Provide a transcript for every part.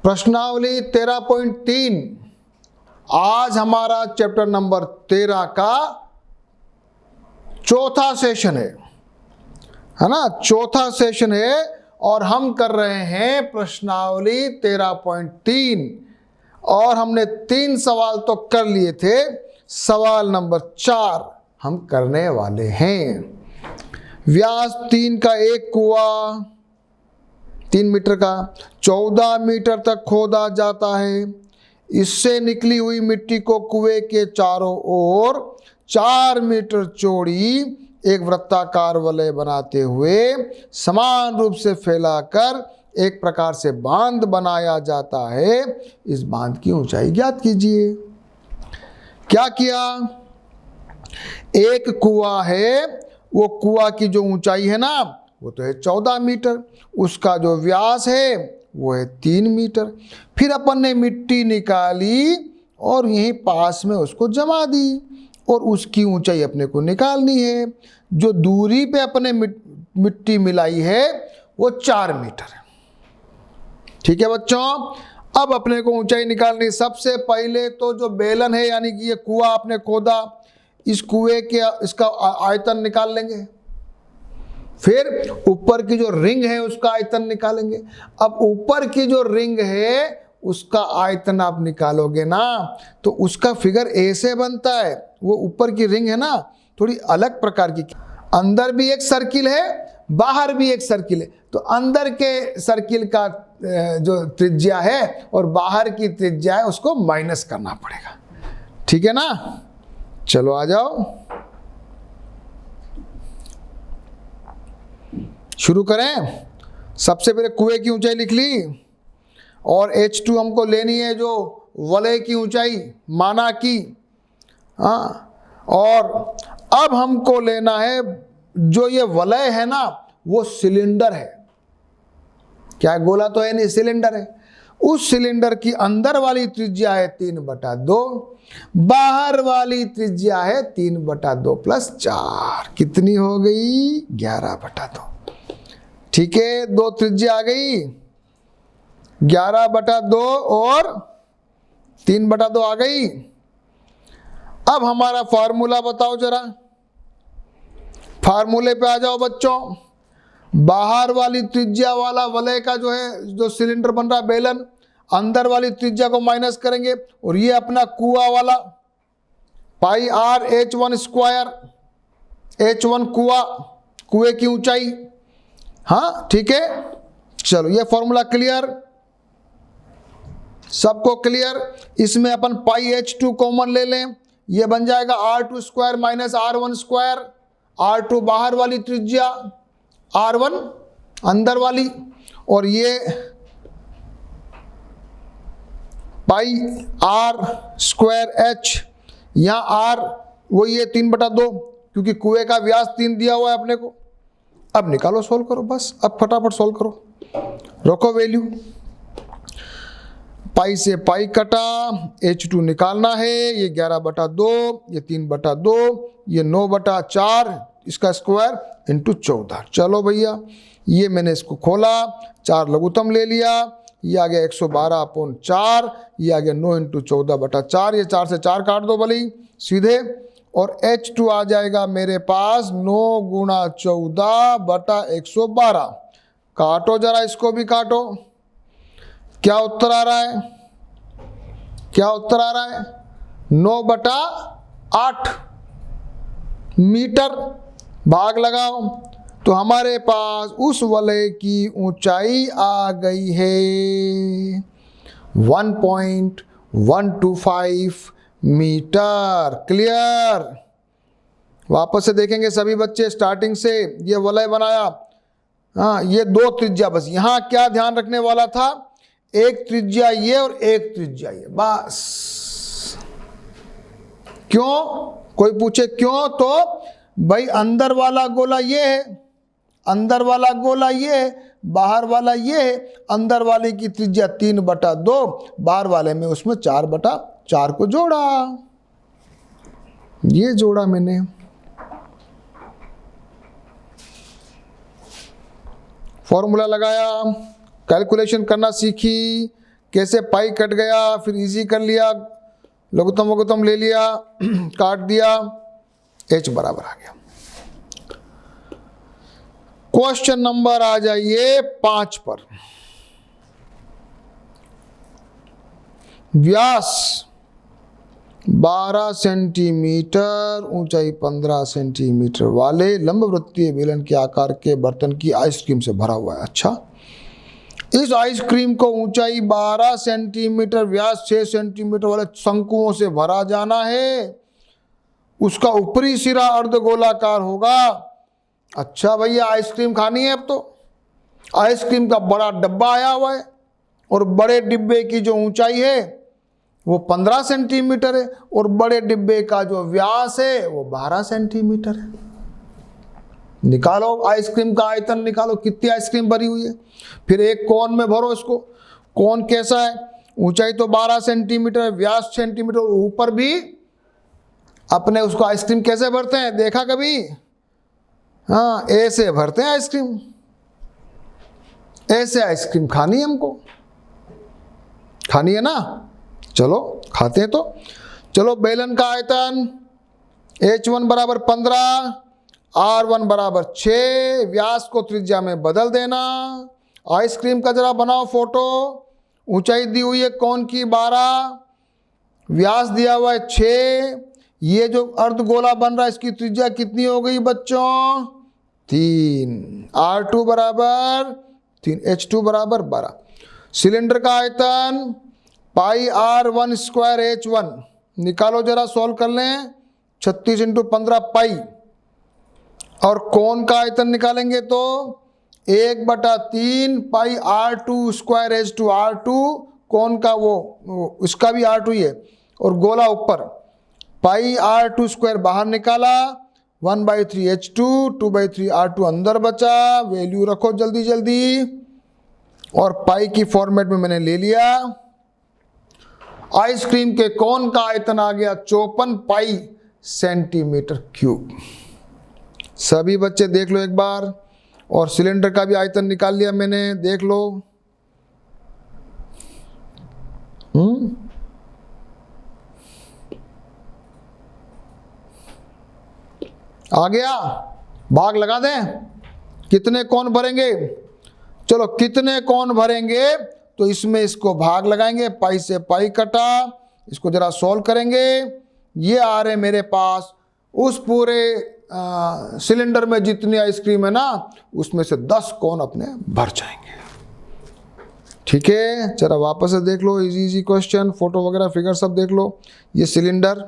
प्रश्नावली 13.3 आज हमारा चैप्टर नंबर 13 का चौथा सेशन है ना, चौथा सेशन है और हम कर रहे हैं प्रश्नावली 13.3 और हमने 3 सवाल तो कर लिए थे, सवाल नंबर 4 हम करने वाले हैं। व्यास 3 का एक कुआं 3 मीटर का 14 मीटर तक खोदा जाता है। इससे निकली हुई मिट्टी को कुएं के चारों ओर 4 मीटर चौड़ी एक वृत्ताकार वलय बनाते हुए समान रूप से फैलाकर एक प्रकार से बांध बनाया जाता है। इस बांध की ऊंचाई ज्ञात कीजिए। क्या किया? एक कुआं है, वो कुआं की जो ऊंचाई है ना वो तो है 14 मीटर, उसका जो व्यास है वो है 3 मीटर। फिर अपन ने मिट्टी निकाली और यहीं पास में उसको जमा दी और उसकी ऊंचाई अपने को निकालनी है। जो दूरी पे अपने मिट्टी मिलाई है वो 4 मीटर है। ठीक है बच्चों, अब अपने को ऊंचाई निकालनी। सबसे पहले तो जो बेलन है यानी कि ये कुआं आपने खोदा, इस कुएं के इसका आयतन निकाल लेंगे। फिर ऊपर की जो रिंग है उसका आयतन निकालेंगे। अब ऊपर की जो रिंग है उसका आयतन आप निकालोगे ना तो उसका फिगर ऐसे बनता है। वो ऊपर की रिंग है ना थोड़ी अलग प्रकार की, अंदर भी एक सर्किल है बाहर भी एक सर्किल है, तो अंदर के सर्किल का जो त्रिज्या है और बाहर की त्रिज्या है उसको माइनस करना पड़ेगा। ठीक है ना, चलो आ जाओ शुरू करें। सबसे पहले कुएं की ऊंचाई लिख ली और H2 हमको लेनी है जो वलय की ऊंचाई माना की। हाँ, और अब हमको लेना है जो ये वलय है ना वो सिलेंडर है। क्या गोला तो है नहीं, सिलेंडर है। उस सिलेंडर की अंदर वाली त्रिज्या है 3/2, बाहर वाली त्रिज्या है 3/2 + 4 कितनी हो गई? 11/2। ठीक है, 2 त्रिज्या आ गई, 11/2 और 3/2 आ गई। अब हमारा फार्मूला बताओ जरा, फार्मूले पे आ जाओ बच्चों। बाहर वाली त्रिज्या वाला वलय का जो है जो सिलेंडर बन रहा बेलन, अंदर वाली त्रिज्या को माइनस करेंगे और ये अपना कुआं वाला πr(h1)²। h1 कुएं की ऊंचाई। हाँ ठीक है, चलो ये फॉर्मूला क्लियर, सबको क्लियर। इसमें अपन πh2 कॉमन ले लें, ये बन जाएगा r2² - r1²। r2 बाहर वाली त्रिज्या, r1 अंदर वाली, और ये πr²h, यहाँ r वही है 3/2 क्योंकि कुएं का व्यास 3 दिया हुआ है अपने को। अब निकालो, सोल्व करो, बस अब फटाफट सोल्व करो, रखो वैल्यू। पाई से पाई कटा, H2 निकालना है, ये 11/2, ये 3/2, ये 9/4, इसका स्क्वायर इंटू 14। चलो भैया, ये मैंने इसको खोला, 4 लघुत्तम ले लिया, ये आ गया 112/4, ये आ गया 9 × 14/4, ये 4 से 4 काट दो भले सीधे, और H2 आ जाएगा मेरे पास 9 × 14/112। काटो जरा, इसको भी काटो, क्या उत्तर आ रहा है? क्या उत्तर आ रहा है? 9/8 मीटर। भाग लगाओ तो हमारे पास उस वलय की ऊंचाई आ गई है 1.125 मीटर। क्लियर? वापस से देखेंगे सभी बच्चे स्टार्टिंग से। ये वलय बनाया, हाँ ये 2 त्रिज्या, बस यहाँ क्या ध्यान रखने वाला था, एक त्रिज्या ये और एक त्रिज्या ये, बस। क्यों? कोई पूछे क्यों, तो भाई अंदर वाला गोला ये है, अंदर वाला गोला ये है, बाहर वाला ये है। अंदर वाले की त्रिज्या 3/2, बाहर वाले में उसमें 4/4 को जोड़ा, ये जोड़ा मैंने। फॉर्मूला लगाया, कैलकुलेशन करना सीखी, कैसे पाई कट गया, फिर इजी कर लिया, लघुत्तम वघुत्तम ले लिया, काट दिया, h बराबर आ गया। क्वेश्चन नंबर आ जाइए 5 पर। व्यास 12 सेंटीमीटर, ऊंचाई 15 सेंटीमीटर वाले लंबवृत्तीय बेलन के आकार के बर्तन की आइसक्रीम से भरा हुआ है। अच्छा, इस आइसक्रीम को ऊंचाई 12 सेंटीमीटर, व्यास 6 सेंटीमीटर वाले शंकुओं से भरा जाना है। उसका ऊपरी सिरा अर्धगोलाकार होगा। अच्छा भैया, आइसक्रीम खानी है अब तो। आइसक्रीम का बड़ा डब्बा आया हुआ है और बड़े डिब्बे की जो ऊंचाई है वो 15 सेंटीमीटर है और बड़े डिब्बे का जो व्यास है वो 12 सेंटीमीटर है। निकालो आइसक्रीम का आयतन, निकालो कितनी आइसक्रीम भरी हुई है। फिर एक कोन में भरो इसको। कोन कैसा है? ऊंचाई तो 12 सेंटीमीटर, व्यास सेंटीमीटर, ऊपर भी अपने उसको आइसक्रीम कैसे भरते हैं देखा कभी? हाँ, ऐसे भरते हैं आइसक्रीम। ऐसे आइसक्रीम खानी है हमको, खानी है ना? चलो खाते हैं। तो चलो, बेलन का आयतन H1 बराबर 15, R1 बराबर 6, व्यास को त्रिज्या में बदल देना। आइसक्रीम का जरा बनाओ फोटो। ऊंचाई दी हुई है कोन की 12, व्यास दिया हुआ है 6। ये जो अर्धगोला बन रहा है इसकी त्रिज्या कितनी हो गई बच्चों? 3। R2 बराबर 3, H2 बराबर 12। सिलेंडर का आयतन पाई R1 स्क्वायर H1, निकालो जरा, सॉल्व कर लें। 36 × 15 पाई। और कोन का आयतन निकालेंगे तो 1/3 पाई R2 स्क्वायर H2। R2 कोन का वो इसका भी R2 ही है और गोला ऊपर। पाई R2 स्क्वायर बाहर निकाला, 1/3 H2, 2/3 R2 अंदर बचा। वैल्यू रखो जल्दी जल्दी, और पाई की फॉर्मेट में मैंने ले लिया। आइसक्रीम के कोन का आयतन आ गया 54 पाई सेंटीमीटर क्यूब। सभी बच्चे देख लो एक बार। और सिलेंडर का भी आयतन निकाल लिया मैंने, देख लो। आ गया? भाग लगा दें। कितने कोन भरेंगे? चलो, कितने कोन भरेंगे तो इसमें इसको भाग लगाएंगे। पाई से पाई कटा, इसको जरा सॉल्व करेंगे। ये आ रहे मेरे पास उस पूरे सिलेंडर में जितनी आइसक्रीम है ना, उसमें से 10 कोन अपने भर जाएंगे। ठीक है, जरा वापस से देख लो। इजी इजी क्वेश्चन, फोटो वगैरह फिगर सब देख लो। ये सिलेंडर,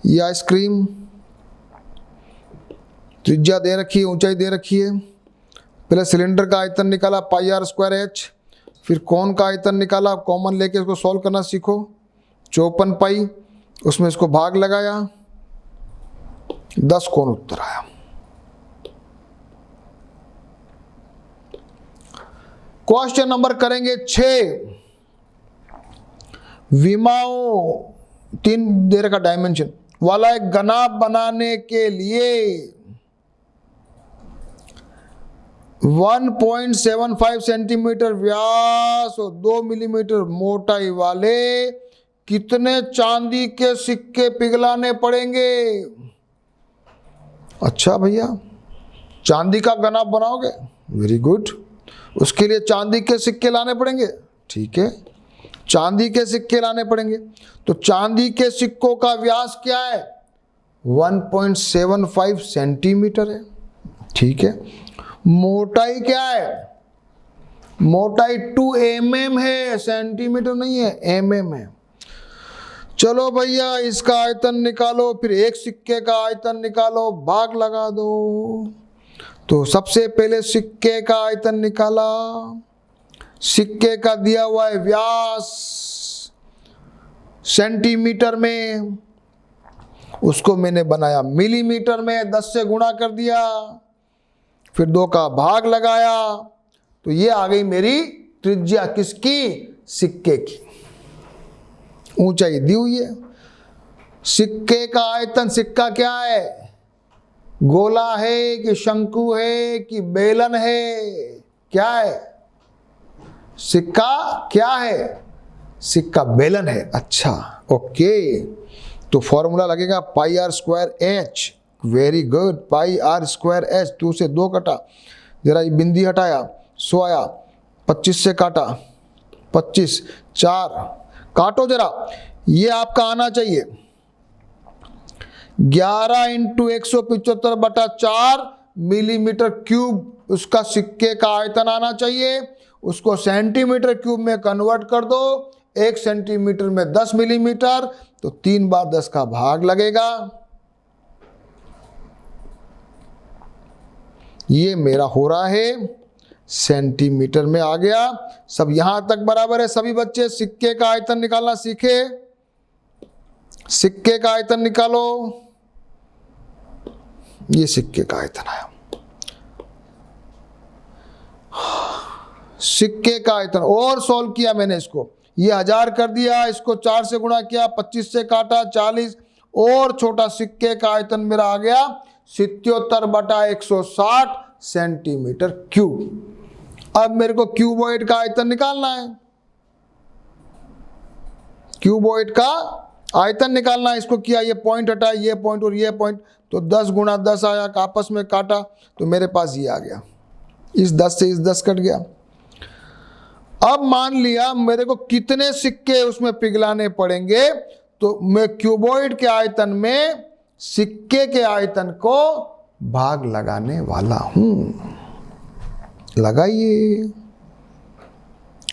ये आइसक्रीम, त्रिज्या दे रखी है, ऊंचाई दे रखी है। पहले सिलेंडर का आयतन निकाला पाई R स्क्वायर H, फिर कोन का आयतन निकाला, कॉमन लेके इसको सॉल्व करना सीखो। 54 पाई, उसमें इसको भाग लगाया, 10 कोन उत्तर आया। क्वेश्चन नंबर करेंगे 6। विमाओं 3 दे रखा डायमेंशन वाला एक घना बनाने के लिए 1.75 सेंटीमीटर व्यास और 2 मिलीमीटर मोटाई वाले कितने चांदी के सिक्के पिघलाने पड़ेंगे? अच्छा भैया, चांदी का घना बनाओगे? Very good. उसके लिए चांदी के सिक्के लाने पड़ेंगे। ठीक है, चांदी के सिक्के लाने पड़ेंगे। तो चांदी के सिक्कों का व्यास क्या है? 1.75 सेंटीमीटर है। ठीक है, मोटाई क्या है? मोटाई 2 mm है, सेंटीमीटर नहीं है, mm है। चलो भैया, इसका आयतन निकालो, फिर एक सिक्के का आयतन निकालो, भाग लगा दो। तो सबसे पहले सिक्के का आयतन निकाला। सिक्के का दिया हुआ है व्यास सेंटीमीटर में, उसको मैंने बनाया मिलीमीटर में, 10 से गुणा कर दिया, फिर 2 का भाग लगाया। तो ये आ गई मेरी त्रिज्या किसकी? सिक्के की। ऊंचाई दी हुई है। सिक्के का आयतन, सिक्का क्या है? गोला है कि शंकु है कि बेलन है? क्या है? सिक्का क्या है? सिक्का बेलन है। अच्छा, ओके। तो फॉर्मूला लगेगा pi r square h. Very good, pi r square h. 2 से 2 कटा, जरा ये बिंदी हटाया, 100 आया, 25 से काटा, 25, 4 काटो जरा, ये आपका आना चाहिए 11 इंटू 175/4 मिलीमीटर क्यूब। उसका सिक्के का आयतन आना चाहिए। उसको सेंटीमीटर क्यूब में कन्वर्ट कर दो। 1 सेंटीमीटर में 10 मिलीमीटर, तो 3 बार 10 का भाग लगेगा। ये मेरा हो रहा है सेंटीमीटर में आ गया। सब यहां तक बराबर है। सभी बच्चे सिक्के का आयतन निकालना सीखे। सिक्के का आयतन निकालो। ये सिक्के का आयतन आया। सिक्के का आयतन और सॉल्व किया मैंने इसको। ये 1000 कर दिया, इसको 4 से गुणा किया, 25 से काटा, 40 और छोटा सिक्के का आयतन मेरा आ गया 77/160 सेंटीमीटर क्यूब। अब मेरे को क्यूबॉइड का आयतन निकालना है। क्यूबॉइड का आयतन निकालना है। इसको किया, ये पॉइंट हटाया, ये पॉइंट और ये पॉइंट, तो 10 गुणा 10 आया, आपस में काटा, तो मेरे पास ये आ गया। इस 10 से इस 10 कट गया। अब मान लिया मेरे को कितने सिक्के उसमें पिघलाने पड़ेंगे, तो मैं क्यूबॉइड के आयतन में सिक्के के आयतन को भाग लगाने वाला हूं। लगाइए,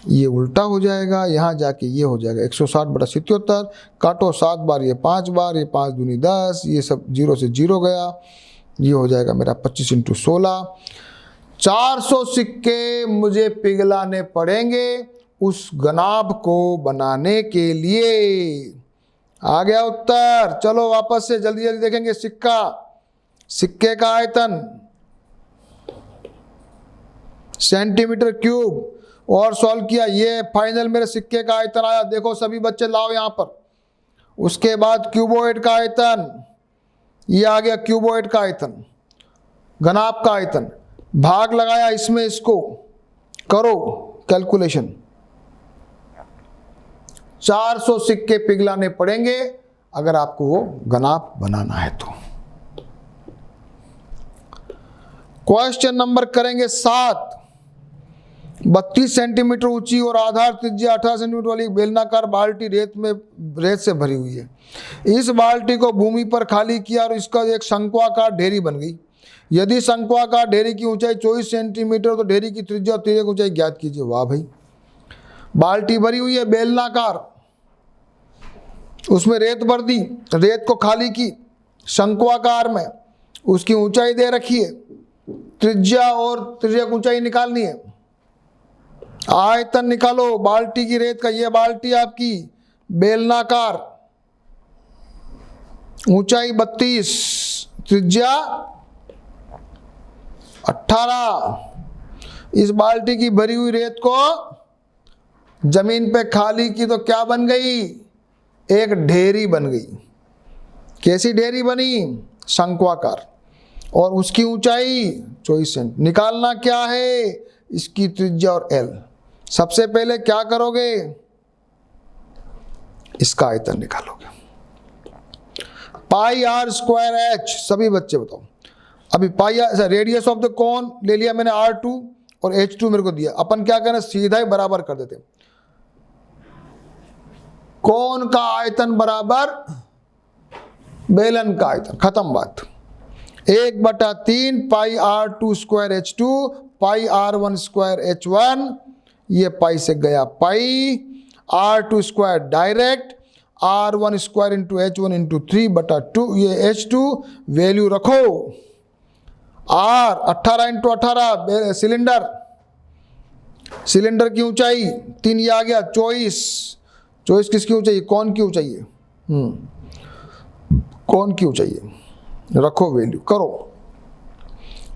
ये उल्टा हो जाएगा, यहां जाके ये हो जाएगा 160/77। काटो 7 बार, ये 5 बार, ये 5 दूनी 10, ये सब 0 से 0 गया। ये हो जाएगा मेरा 25 इंटू 16। 400 सिक्के मुझे पिघलाने पड़ेंगे उस घनाभ को बनाने के लिए। आ गया उत्तर। चलो वापस से जल्दी जल्दी देखेंगे। सिक्के का आयतन सेंटीमीटर क्यूब, और सॉल्व किया, ये फाइनल मेरे सिक्के का आयतन आया। देखो सभी बच्चे लाओ यहां पर। उसके बाद क्यूबॉइड का आयतन, ये आ गया क्यूबॉइड का आयतन, घनाभ का आयतन, भाग लगाया इसमें, इसको करो कैलकुलेशन। 400 सिक्के पिघलाने पड़ेंगे अगर आपको वो घनाभ बनाना है तो। क्वेश्चन नंबर करेंगे 7। 32 सेंटीमीटर ऊंची और आधार त्रिज्या 18 सेंटीमीटर वाली बेलनाकार बाल्टी रेत से भरी हुई है। इस बाल्टी को भूमि पर खाली किया और इसका एक शंक्वाकार ढेरी बन गई। यदि शंक्वाकार ढेरी की ऊंचाई 24 सेंटीमीटर, तो ढेरी की त्रिज्या और तिर्यक ऊंचाई ज्ञात कीजिए। वाह भाई, बाल्टी भरी हुई है बेलनाकार, उसमें रेत भर दी, रेत को खाली की शंक्वाकार में, उसकी ऊंचाई दे रखी है, त्रिज्या और तिर्यक ऊंचाई निकालनी है। आयतन निकालो बाल्टी की रेत का। ये बाल्टी आपकी बेलनाकार, ऊंचाई 32, त्रिज्या 18। इस बाल्टी की भरी हुई रेत को जमीन पे खाली की तो क्या बन गई? एक ढेरी बन गई। कैसी ढेरी बनी? शंक्वाकार, और उसकी ऊंचाई 24 सेंट। निकालना क्या है? इसकी त्रिज्या और एल। सबसे पहले क्या करोगे? इसका आयतन निकालोगे। Pi r square h. सभी बच्चे बताओ। अभी pi r, radius of the cone ले लिया मैंने R2 और H2 मेरे को दिया। अपन क्या करें, सीधा ही बराबर कर देते। कोन का आयतन बराबर बेलन का आयतन, खत्म बात। 1/3 पाई R2 स्क्वायर H2 पाई R1 स्क्वायर H1। ये पाई से गया पाई, R2 square direct, R1 square into H1 into 3/2। ये H2 वैल्यू रखो। R 18 इंटू 18 सिलेंडर, सिलेंडर की ऊंचाई 3, ये आ गया 24 किसकी ऊंचाई? कौन की ऊंचाई है? कौन की ऊंचाई है? रखो वैल्यू, करो।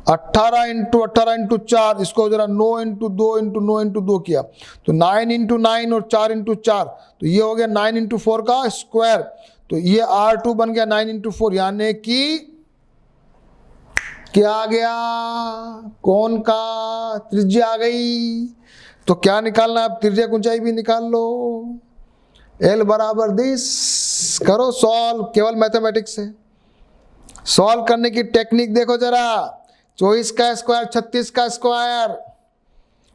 18 इंटू 18 इंटू 4, इसको जरा 9 इंटू 2 इंटू 9 इंटू 2 किया तो 9 इंटू 9 और 4 इंटू 4, तो ये हो गया 9 इंटू 4 का स्क्वायर। तो ये R2 बन गया 9 इंटू 4, यानी कि क्या आ गया? कौन का त्रिज्या आ गई तो क्या निकालना है, अब तिर्यक ऊंचाई भी निकाल लो। L बराबर दिस, करो सॉल्व केवल मैथमेटिक्स से। सॉल्व करने की टेक्निक देखो जरा, 24 का स्क्वायर 36 का स्क्वायर,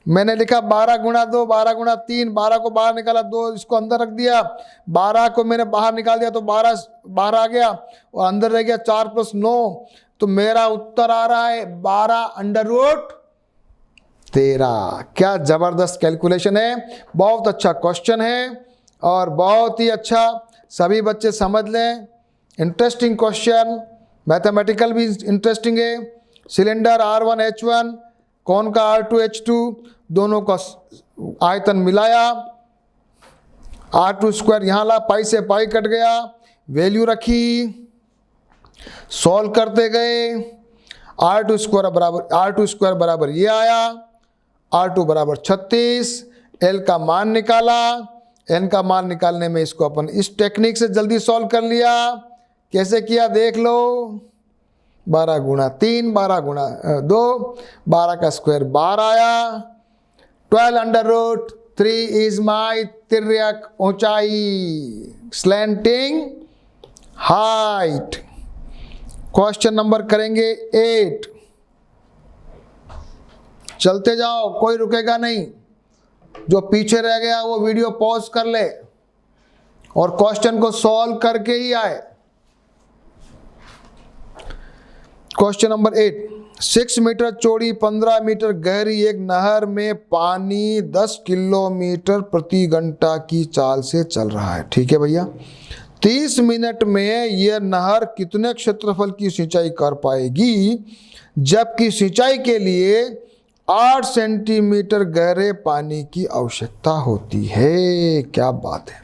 मैंने लिखा 12 गुणा 2 12 गुणा 3, 12 को बाहर निकाला, 2 इसको अंदर रख दिया, 12 को मैंने बाहर निकाल दिया तो 12 बाहर आ गया और अंदर रह गया 4 + 9, तो मेरा उत्तर आ रहा है 12√13। क्या जबरदस्त कैलकुलेशन है, बहुत अच्छा क्वेश्चन है और बहुत ही अच्छा, सभी बच्चे समझ लें। इंटरेस्टिंग क्वेश्चन, मैथमेटिकल भी इंटरेस्टिंग है। सिलेंडर R1H1 कौन का R2H2, दोनों का आयतन मिलाया, R2² यहाँ ला, पाई से पाई कट गया, वैल्यू रखी, सॉल्व करते गए, R2² बराबर ये आया, R2 बराबर 36, L का मान निकाला, N का मान निकालने में इसको अपन इस टेक्निक से जल्दी सॉल्व कर लिया। कैसे किया देख लो, 12 गुणा 3 12 गुणा 2, 12 का स्क्वायर 12 आया, 12√3 इज माई तिर्यक ऊंचाई, स्लैंटिंग हाइट। क्वेश्चन नंबर करेंगे 8, चलते जाओ, कोई रुकेगा नहीं, जो पीछे रह गया वो वीडियो पॉज कर ले और क्वेश्चन को सॉल्व करके ही आए। क्वेश्चन नंबर 8, 6 मीटर चौड़ी 15 मीटर गहरी एक नहर में पानी 10 किलोमीटर प्रति घंटा की चाल से चल रहा है। ठीक है भैया, 30 मिनट में यह नहर कितने क्षेत्रफल की सिंचाई कर पाएगी, जबकि सिंचाई के लिए 8 सेंटीमीटर गहरे पानी की आवश्यकता होती है। क्या बात है,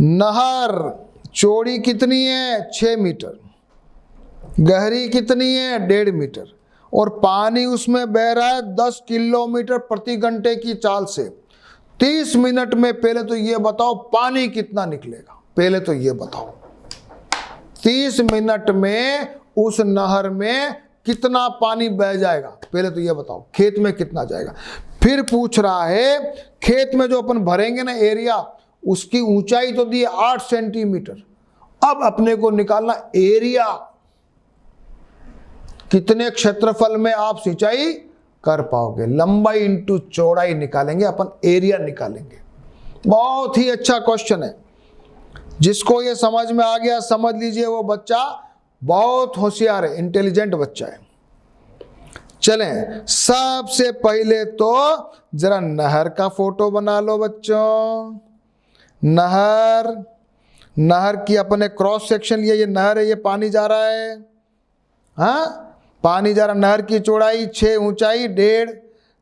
नहर चौड़ी कितनी है 6 मीटर, गहरी कितनी है 1.5 मीटर, और पानी उसमें बह रहा है 10 किलोमीटर प्रति घंटे की चाल से। 30 मिनट में पहले तो ये बताओ पानी कितना निकलेगा, पहले तो ये बताओ 30 मिनट में उस नहर में कितना पानी बह जाएगा, पहले तो ये बताओ, खेत में कितना जाएगा। फिर पूछ रहा है खेत में जो अपन भरेंगे ना एरिया, उसकी ऊंचाई तो दी 8 सेंटीमीटर, अब अपने को निकालना एरिया, कितने क्षेत्रफल में आप सिंचाई कर पाओगे, लंबाई इंटू चौड़ाई निकालेंगे अपन, एरिया निकालेंगे। बहुत ही अच्छा क्वेश्चन है, जिसको ये समझ में आ गया समझ लीजिए वो बच्चा बहुत होशियार है, इंटेलिजेंट बच्चा है। चलें, सबसे पहले तो जरा नहर का फोटो बना लो बच्चों। नहर की अपने क्रॉस सेक्शन लिया, ये नहर है, ये पानी जा रहा है, हाँ पानी जा रहा, नहर की चौड़ाई 6, ऊंचाई 1.5,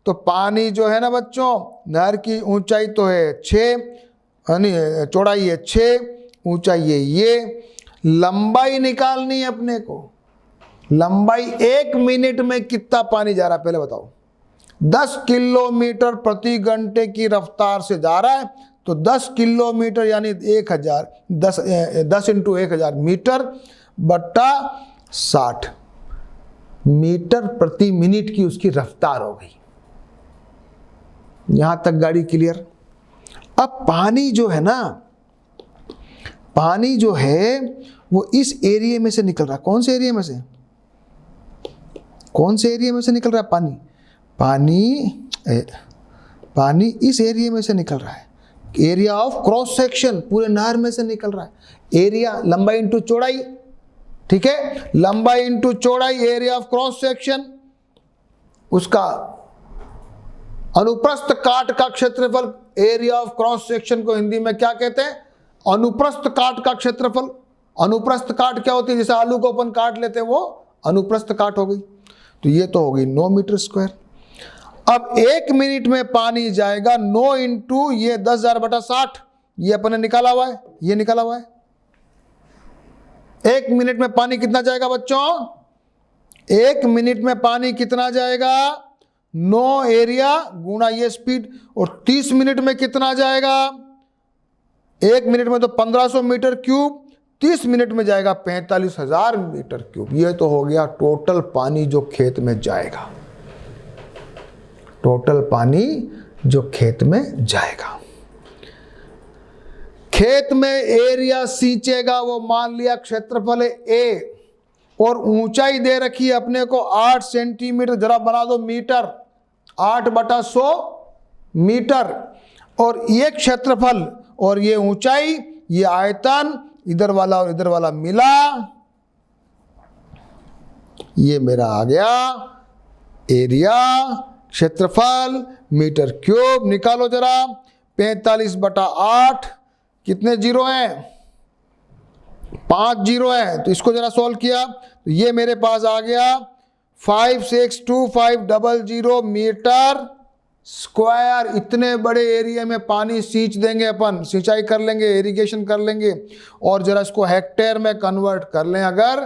तो पानी जो है ना बच्चों, नहर की ऊंचाई तो है 6, चौड़ाई है 6, ऊंचाई है ये, लंबाई निकालनी है अपने को, लंबाई 1 मिनट में कितना पानी जा रहा है पहले बताओ। 10 किलोमीटर प्रति घंटे की रफ्तार से जा रहा है, तो 10 किलोमीटर यानी 1000, 10 इंटू 1000 मीटर बट्टा 60 मीटर प्रति मिनट की उसकी रफ्तार हो गई। यहां तक गाड़ी क्लियर। अब पानी जो है ना, पानी जो है वो इस एरिया में से निकल रहा है, कौन से एरिया में से, कौन से एरिया में से निकल रहा है पानी, पानी इस एरिया में से निकल रहा है, एरिया ऑफ क्रॉस सेक्शन, पूरे नहर में से निकल रहा है। एरिया लंबाई इंटू चौड़ाई, ठीक है, लंबाई इंटू चौड़ाई, एरिया ऑफ क्रॉस सेक्शन, उसका अनुप्रस्थ काट का क्षेत्रफल, एरिया ऑफ क्रॉस सेक्शन को हिंदी में क्या कहते हैं, अनुप्रस्थ काट का क्षेत्रफल। अनुप्रस्थ काट क्या होती है, जैसे आलू को अपन काट लेते हैं, वो अनुप्रस्थ काट हो गई, तो ये तो हो गई 9 मीटर स्क्वायर। अब 1 मिनट में पानी जाएगा 9 इंटू ये 10,000/60, ये अपने निकाला हुआ है, ये निकाला हुआ है। 1 मिनट में पानी कितना जाएगा बच्चों, 1 मिनट में पानी कितना जाएगा, 9 एरिया गुणा ये स्पीड, और 30 मिनट में कितना जाएगा, 1 मिनट में तो 1500 मीटर क्यूब, 30 मिनट में जाएगा 45,000 मीटर क्यूब। ये तो हो गया टोटल पानी जो खेत में जाएगा। टोटल पानी जो खेत में जाएगा। खेत में एरिया सींचेगा वो मान लिया क्षेत्रफल है ए, और ऊंचाई दे रखी है अपने को 8 सेंटीमीटर, जरा बना दो मीटर, 8/100 मीटर, और ये क्षेत्रफल और ये ऊंचाई, ये आयतन, इधर वाला और इधर वाला मिला, ये मेरा आ गया एरिया, क्षेत्रफल मीटर क्यूब। निकालो जरा, 45/8, कितने जीरो हैं? 5 जीरो हैं। तो इसको जरा सॉल्व किया तो ये मेरे पास आ गया 562,500 मीटर स्क्वायर। इतने बड़े एरिया में पानी सींच देंगे अपन, सिंचाई कर लेंगे, इरिगेशन कर लेंगे। और जरा इसको हेक्टेयर में कन्वर्ट कर लें अगर,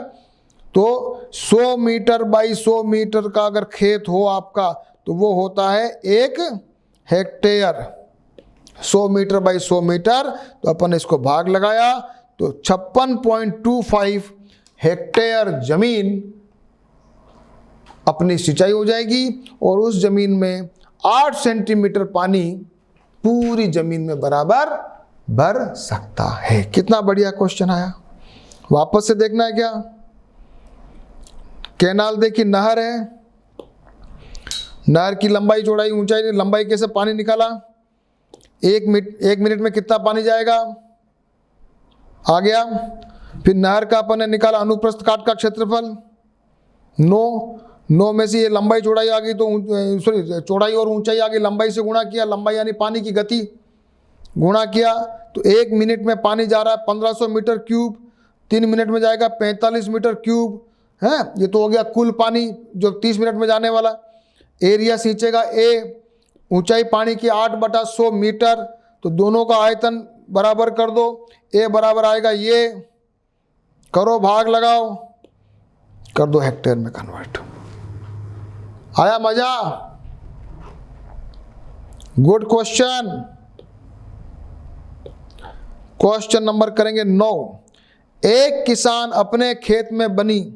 तो 100 मीटर बाई 100 मीटर का अगर खेत हो आपका तो वो होता है 1 हेक्टेयर। 100 मीटर बाई 100 मीटर, तो अपन इसको भाग लगाया तो 56.25 हेक्टेयर जमीन अपनी सिंचाई हो जाएगी। और उस जमीन में 8 सेंटीमीटर पानी पूरी जमीन में बराबर भर सकता है। कितना बढ़िया क्वेश्चन आया। वापस से देखना है क्या? कैनाल देखिए, नहर है, नहर की लंबाई चौड़ाई ऊंचाई, लंबाई कैसे पानी निकाला, 1 मिनट में कितना पानी जाएगा, आ गया। फिर नहर का अपन ने निकाला अनुप्रस्थ काट का क्षेत्रफल 9 में से ये लंबाई चौड़ाई आ गई, तो सॉरी चौड़ाई और ऊंचाई आ गई, लंबाई से गुणा किया, लंबाई यानी पानी की गति गुणा किया, तो 1 मिनट में पानी जा रहा है 1500 मीटर क्यूब, 3 मिनट में जाएगा 45 मीटर क्यूब है। ये तो हो गया कुल पानी जो 30 मिनट में जाने वाला। एरिया सींचेगा ए, ऊंचाई पानी की 8/100 मीटर, तो दोनों का आयतन बराबर कर दो, ए बराबर आएगा ये, करो भाग लगाओ, कर दो हेक्टेयर में कन्वर्ट। आया मजा? Good question. क्वेश्चन नंबर करेंगे 9। एक किसान अपने खेत में बनी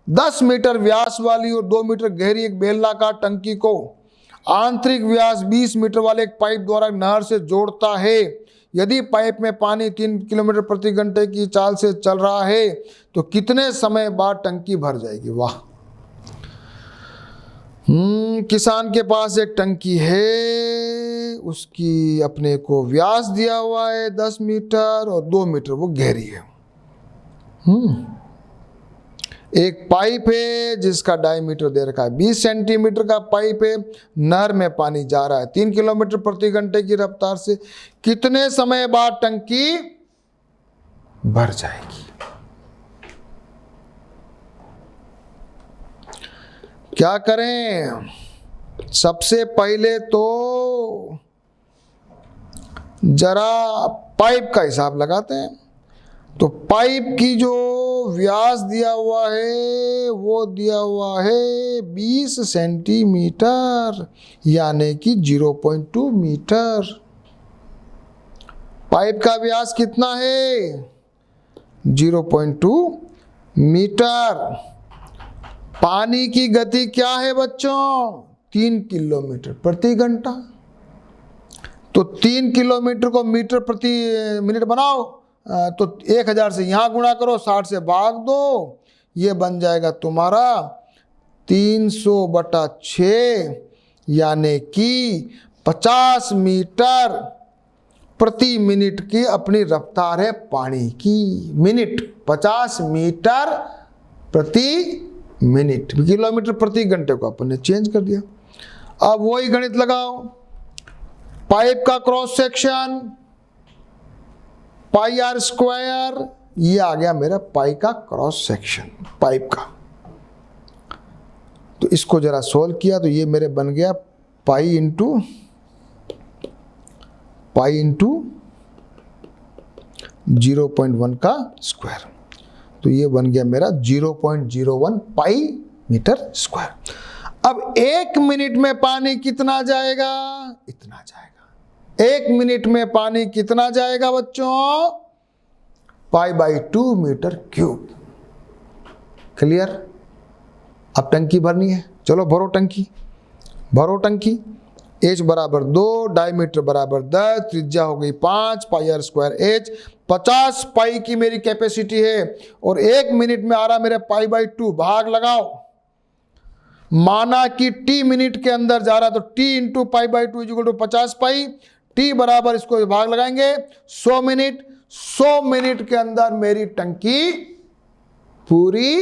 10 मीटर व्यास वाली और 2 मीटर गहरी एक बेलनाकार टंकी को आंतरिक व्यास 20 मीटर वाले एक पाइप द्वारा नहर से जोड़ता है। यदि पाइप में पानी 3 किलोमीटर प्रति घंटे की चाल से चल रहा है तो कितने समय बाद टंकी भर जाएगी? वाह। किसान के पास एक टंकी है, उसकी अपने को व्यास दिया हुआ है 10 मीटर और 2 मीटर वो गहरी है। एक पाइप है जिसका डायमीटर दे रखा है 20 सेंटीमीटर का पाइप है, नहर में पानी जा रहा है 3 किलोमीटर प्रति घंटे की रफ्तार से, कितने समय बाद टंकी भर जाएगी? क्या करें? सबसे पहले तो जरा पाइप का हिसाब लगाते हैं। तो पाइप की जो व्यास दिया हुआ है वो दिया हुआ है 20 सेंटीमीटर यानी कि 0.2 मीटर। पाइप का व्यास कितना है? 0.2 मीटर। पानी की गति क्या है बच्चों? 3 किलोमीटर प्रति घंटा। तो 3 किलोमीटर को मीटर प्रति मिनट बनाओ, तो 1000 से यहाँ गुणा करो, 60 से भाग दो, ये बन जाएगा तुम्हारा 300/6 यानी कि 50 मीटर प्रति मिनट की अपनी रफ्तार है पानी की। मिनट 50 मीटर प्रति मिनट, किलोमीटर प्रति घंटे को अपन ने चेंज कर दिया। अब वही गणित लगाओ, पाइप का क्रॉस सेक्शन πr², ये आ गया मेरा पाई का क्रॉस सेक्शन पाइप का। तो इसको जरा सोल्व किया तो ये मेरे बन गया पाई इंटू 0.1 का स्क्वायर, तो ये बन गया मेरा 0.01 पाई मीटर स्क्वायर। अब 1 मिनट में पानी कितना जाएगा? इतना जाएगा। 1 मिनट में पानी कितना जाएगा बच्चों? π/2 मीटर क्यूब। क्लियर? अब टंकी भरनी है, चलो भरो टंकी। भरो टंकी। H बराबर 2, डायमीटर बराबर 10, त्रिज्या हो गई 5, पाई आर स्क्वायर H। 50 पाई की मेरी कैपेसिटी है और 1 मिनट में आ रहा मेरे पाई बाई 2, भाग लगाओ। माना कि t मिनट के अंदर जा रहा तो t into pi by 2 equal to 50 pi. t बराबर इसको भाग लगाएंगे 100 मिनट। 100 मिनट के अंदर मेरी टंकी पूरी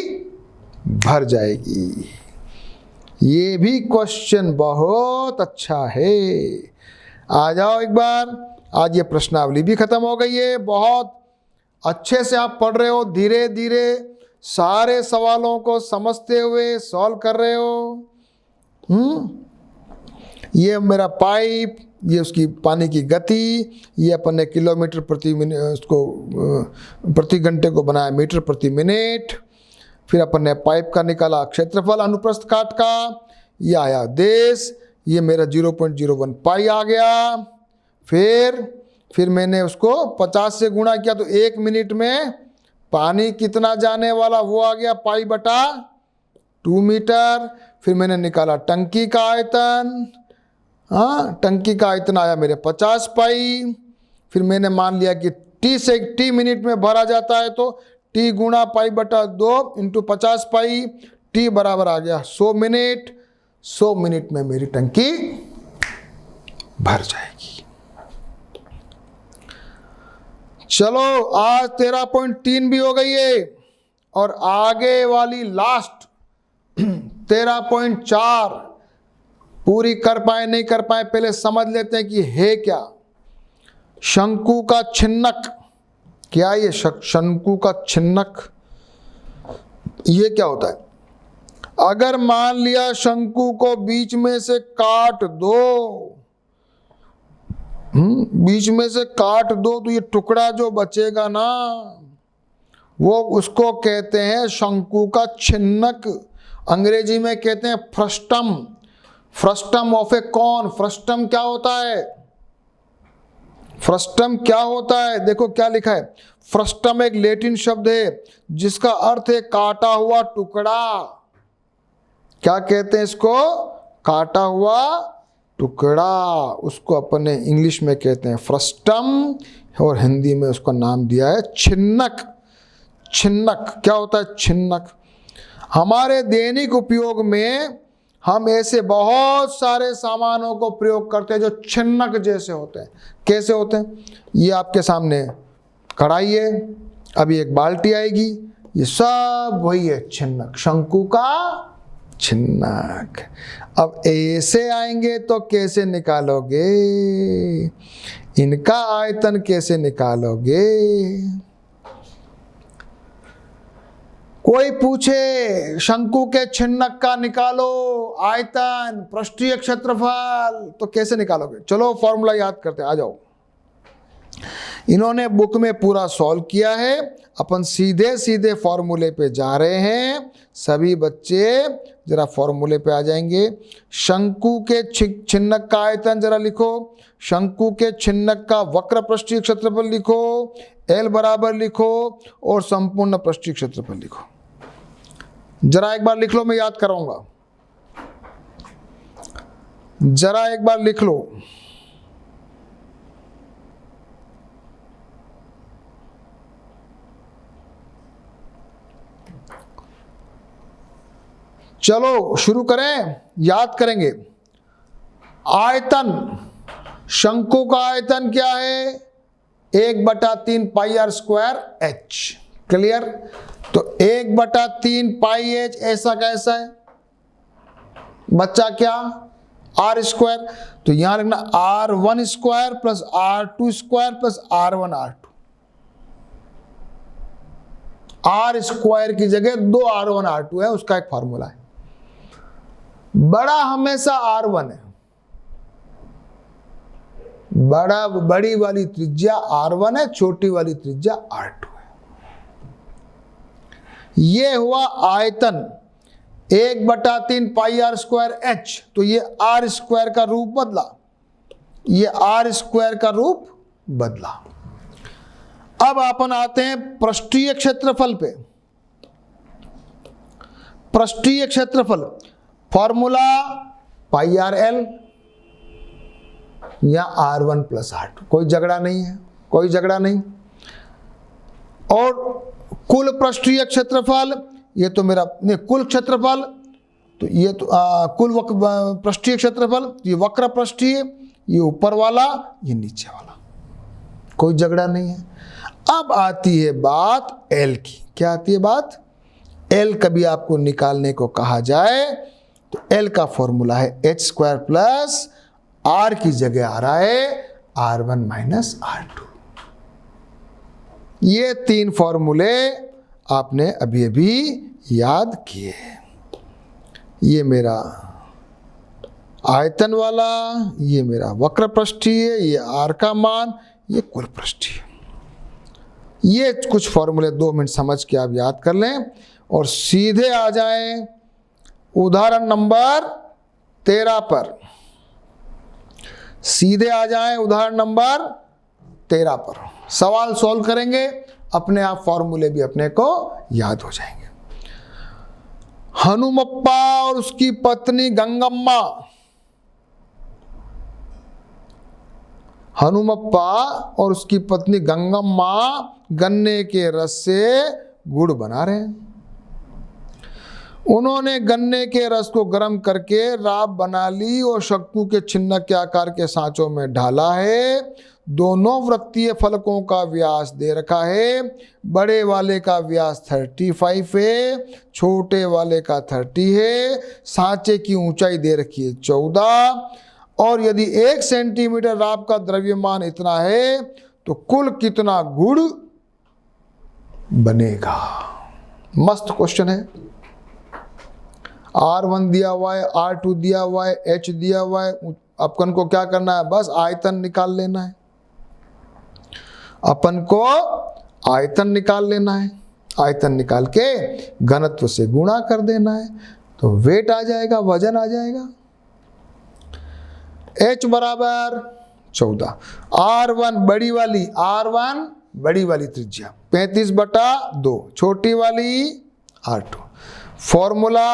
भर जाएगी। ये भी क्वेश्चन बहुत अच्छा है। आ जाओ एक बार। आज ये प्रश्नावली भी खत्म हो गई है। बहुत अच्छे से आप पढ़ रहे हो, धीरे धीरे सारे सवालों को समझते हुए सॉल्व कर रहे हो। ये मेरा पाइप, ये उसकी पानी की गति, ये अपन ने किलोमीटर प्रति मिनट उसको प्रति घंटे को बनाया मीटर प्रति मिनट। फिर अपन ने पाइप का निकाला क्षेत्रफल अनुप्रस्थ काट का, ये आया देश, ये मेरा 0.01 पाई आ गया। फिर मैंने उसको 50 से गुणा किया तो 1 मिनट में पानी कितना जाने वाला वो आ गया पाई बटा 2 मीटर। फिर मैंने निकाला टंकी का आयतन, टंकी का आयतन आया मेरे 50 पाई। फिर मैंने मान लिया कि t मिनट में भरा जाता है तो t गुणा पाई बटा 2 इंटू 50 पाई, t बराबर आ गया 100 मिनट। 100 मिनट में मेरी टंकी भर जाएगी। चलो आज 13.3 भी हो गई है और आगे वाली लास्ट 13.4 पूरी कर पाए नहीं कर पाए, पहले समझ लेते हैं कि है क्या। शंकु का छिन्नक, क्या ये शंकु का छिन्नक ये क्या होता है? अगर मान लिया शंकु को बीच में से काट दो, बीच में से काट दो तो ये टुकड़ा जो बचेगा ना वो उसको कहते हैं शंकु का छिन्नक। अंग्रेजी में कहते हैं frustum. Frustum of A corn. Frustum क्या होता है? फ्रस्टम क्या होता है? देखो क्या लिखा है। फ्रस्टम एक लैटिन शब्द है जिसका अर्थ है काटा हुआ टुकड़ा। क्या कहते हैं इसको? काटा हुआ टुकड़ा। उसको अपन ने इंग्लिश में कहते हैं फ्रस्टम और हिंदी में उसका नाम दिया है छिन्नक। छिन्नक क्या होता है? छिन्नक। हमारे दैनिक उपयोग में हम ऐसे बहुत सारे सामानों को प्रयोग करते हैं जो छिन्नक जैसे होते हैं। कैसे होते हैं? ये आपके सामने कढ़ाई है, अभी एक बाल्टी आएगी, ये सब वही है छिन्नक, शंकु का छिन्नक। अब ऐसे आएंगे तो कैसे निकालोगे? इनका आयतन कैसे निकालोगे? कोई पूछे शंकु के छिन्नक का निकालो आयतन, पृष्ठीय क्षेत्रफल, तो कैसे निकालोगे? चलो फॉर्मूला याद करते हैं, आ जाओ। इन्होंने बुक में पूरा सॉल्व किया है, अपन सीधे सीधे फॉर्मूले पे जा रहे हैं। सभी बच्चे जरा फॉर्मूले पे आ जाएंगे। शंकु के छिन्नक का आयतन जरा लिखो, शंकु के छिन्नक का वक्र पृष्ठीय क्षेत्रफल लिखो, L बराबर लिखो और संपूर्ण पृष्ठीय क्षेत्रफल लिखो। जरा एक बार लिख लो, मैं याद कराऊंगा। जरा एक बार लिख लो। चलो शुरू करें, याद करेंगे। आयतन, शंकु का आयतन क्या है? 1/3 पाई आर स्क्वायर H। क्लियर? तो 1/3 पाई H ऐसा कैसा है बच्चा? क्या? R square. तो यहां लिखना R1 square plus R2 square plus R1 R2। R square की जगह 2 R1 R2 है, उसका एक फॉर्मूला है। बड़ा हमेशा R1 है, बड़ी वाली त्रिज्या R1 है, छोटी वाली त्रिज्या R2 है। ये हुआ आयतन 1/3 पाई आर स्क्वायर H। तो ये R स्क्वायर का रूप बदला, ये R स्क्वायर का रूप बदला। अब अपन आते हैं पृष्ठीय क्षेत्रफल पे। पृष्ठीय क्षेत्रफल फॉर्मूला पाई आर एल या R1 प्लस R2, कोई झगड़ा नहीं है, कोई झगड़ा नहीं। और कुल पृष्ठीय क्षेत्रफल, ये तो मेरा नहीं, कुल क्षेत्रफल तो ये तो कुल पृष्ठीय क्षेत्रफल, ये वक्र पृष्ठीय, ये ऊपर वाला, ये नीचे वाला, कोई झगड़ा नहीं है। अब आती है बात एल की। क्या आती है बात? एल कभी आपको निकालने को कहा जाए तो एल का फॉर्मूला है h² प्लस आर की जगह आ रहा है R1 माइनस R2। ये 3 फॉर्मूले आपने अभी अभी याद किए। ये मेरा आयतन वाला, ये मेरा वक्र पृष्ठीय, ये आर का मान, ये कुल पृष्ठीय। ये कुछ फॉर्मूले 2 मिनट समझ के आप याद कर लें और सीधे आ जाएं उदाहरण नंबर 13 पर। सीधे आ जाएं उदाहरण नंबर 13 पर। सवाल सॉल्व करेंगे, अपने आप फॉर्मूले भी अपने को याद हो जाएंगे। हनुमप्पा और उसकी पत्नी गंगम्मा, हनुमप्पा और उसकी पत्नी गंगम्मा गन्ने के रस से गुड़ बना रहे हैं। उन्होंने गन्ने के रस को गर्म करके राब बना ली और शंकु के छिन्न के आकार के सांचों में ढाला है। दोनों वृत्तीय फलकों का व्यास दे रखा है। बड़े वाले का व्यास 35 है, छोटे वाले का 30 है। सांचे की ऊंचाई दे रखी है 14, और यदि 1 सेंटीमीटर राब का द्रव्यमान इतना है तो कुल कितना गुड़ बनेगा? मस्त क्वेश्चन है। R1 दिया हुआ है, R2 दिया हुआ है, H दिया हुआ है। अपन को क्या करना है? बस आयतन निकाल लेना है। अपन को आयतन निकाल लेना है। आयतन निकाल के घनत्व से गुणा कर देना है तो वेट आ जाएगा, वजन आ जाएगा। H बराबर 14, R1 बड़ी वाली, R1 बड़ी वाली त्रिज्या 35/2, छोटी वाली R2। फॉर्मूला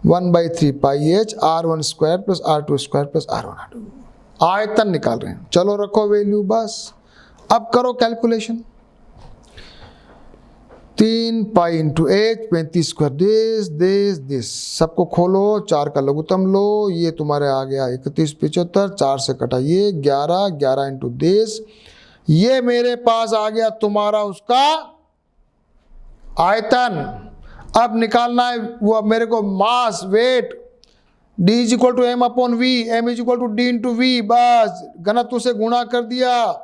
1/3 पाई h R1² plus R2² plus R1R2। आयतन निकाल रहे हैं। चलो रखो वैल्यू, बस अब करो calculation. 3 pi into h 35² this सबको खोलो, 4 का लघुत्तम लो। ये तुम्हारे आ गया 31 75, 4 से कटा ये 11 इंटू दिस। ये मेरे पास आ गया तुम्हारा उसका आयतन। अब निकालना है वो मेरे को मास, wait. D = m/v, m = d × v। बस घनत्व से गुणा कर दिया,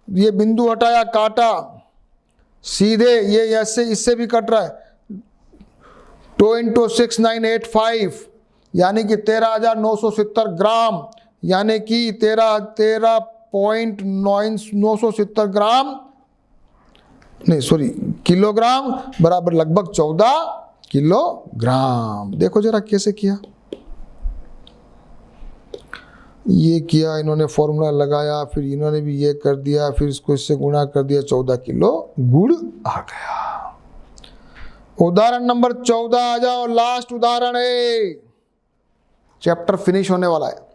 ये बिंदु हटाया, काटा, सीधे ये ऐसे इससे भी कट रहा है। 2 × 6985 यानी कि 13,970 ग्राम, यानी कि 13.970 ग्राम, नहीं सॉरी किलोग्राम बराबर लगभग 14 किलोग्राम। देखो जरा कैसे किया, ये किया इन्होंने, फॉर्मूला लगाया, फिर इन्होंने भी ये कर दिया, फिर इसको इससे गुणा कर दिया, 14 किलो गुड़ आ गया। उदाहरण नंबर 14 आ जाओ, लास्ट उदाहरण है, चैप्टर फिनिश होने वाला है।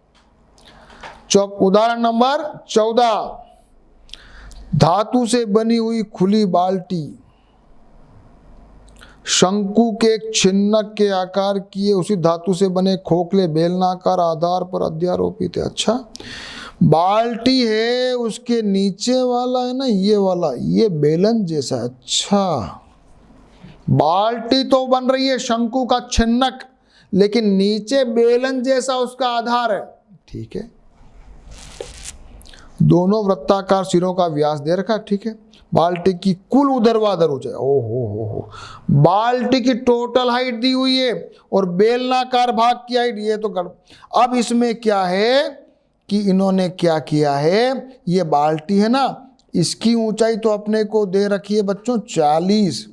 उदाहरण नंबर 14, धातु से बनी हुई खुली बाल्टी शंकु के एक छिन्नक के आकार की है, उसी धातु से बने खोखले बेलनाकार आधार पर अध्यारोपित है। अच्छा, बाल्टी है, उसके नीचे वाला है ना, ये वाला, ये बेलन जैसा। अच्छा, बाल्टी तो बन रही है शंकु का छिन्नक, लेकिन नीचे बेलन जैसा उसका आधार है। ठीक है, दोनों वृत्ताकार सिरों का व्यास दे रखा। ठीक है, बाल्टी की कुल ऊर्ध्वाधर ऊंचाई, हो बाल्टी की टोटल हाइट दी हुई है और बेलनाकार भाग की हाइट, ये तो अब इसमें क्या है कि इन्होंने क्या किया है, ये बाल्टी है ना, इसकी ऊंचाई तो अपने को दे रखी है बच्चों 40,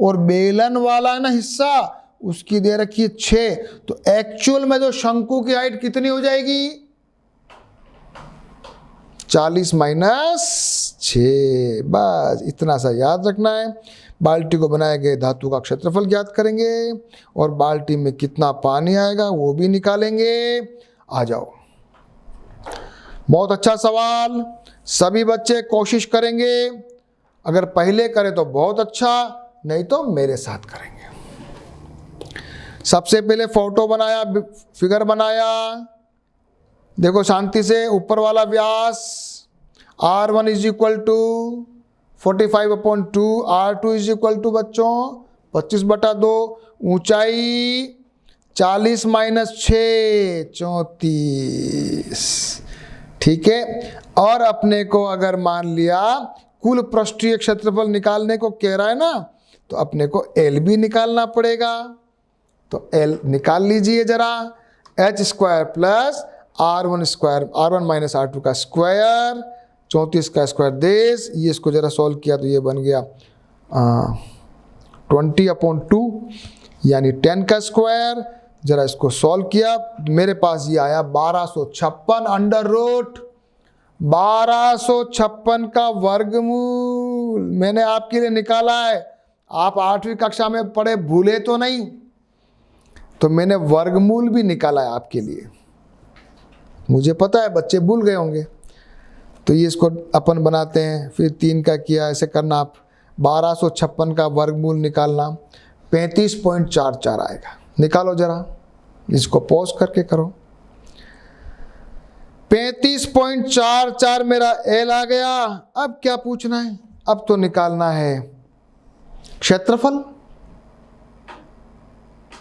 और बेलन वाला है ना हिस्सा, उसकी दे रखी है 6। तो एक्चुअल में जो शंकु की हाइट कितनी हो जाएगी? 40 - 6। बस इतना सा याद रखना है। बाल्टी को बनाए गए धातु का क्षेत्रफल ज्ञात करेंगे और बाल्टी में कितना पानी आएगा वो भी निकालेंगे। आ जाओ, बहुत अच्छा सवाल, सभी बच्चे कोशिश करेंगे। अगर पहले करें तो बहुत अच्छा, नहीं तो मेरे साथ करेंगे। सबसे पहले फोटो बनाया, फिगर बनाया। देखो शांति से, ऊपर वाला व्यास R1 is equal to 45/2, R2 is equal to बच्चों 25/2, ऊंचाई 40 - 6 34। ठीक है, और अपने को अगर मान लिया कुल पृष्ठीय क्षेत्रफल निकालने को कह रहा है ना, तो अपने को L भी निकालना पड़ेगा। तो L निकाल लीजिए जरा, h² प्लस R1 - R2 का स्क्वायर, 34 का स्क्वायर देश। ये इसको जरा सॉल्व किया तो ये बन गया 20/2 यानी 10 का स्क्वायर। जरा इसको सॉल्व किया, मेरे पास ये आया 1256 अंडर रूट 1256 का वर्गमूल। मैंने आपके लिए निकाला है, आप 8वीं कक्षा में पढ़े, भूले तो नहीं? तो मैंने वर्गमूल भी निकाला है आपके लिए। मुझे पता है बच्चे भूल गए होंगे, तो ये इसको अपन बनाते हैं। फिर 3 का किया, ऐसे करना आप। 1256 का वर्गमूल निकालना 35.44 आएगा। निकालो जरा, इसको पॉज करके करो। 35.44 मेरा L आ गया। अब क्या पूछना है? अब तो निकालना है क्षेत्रफल।